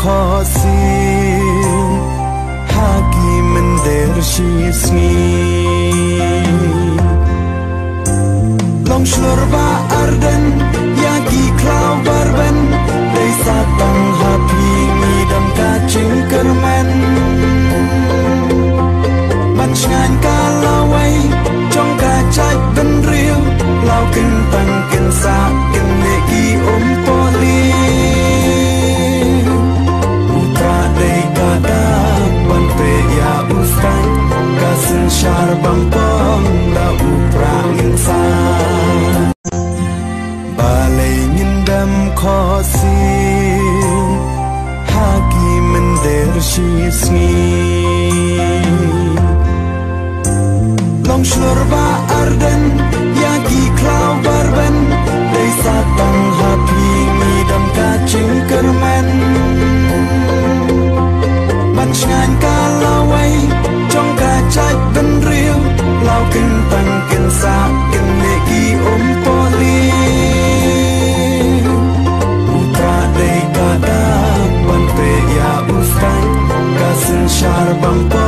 khosin hagi mendershizni long shlurba arden yagi klau barben dei satang happy midam kacing kermen Ngan kalawai trong kacai ben riu lau kentang kensa kenegi poli utra dei kada panpe ya ustang kasin syar bampong da upra insan balai ngindam khosin hagi mendershisni long shlurba arden yagi klau barben dei satang happy midam kacing kermen ngan kalawai trong kacai ben riu lau kentang kensa kenegi poli utra dei kada panpe ya ustang kasin syar bangpo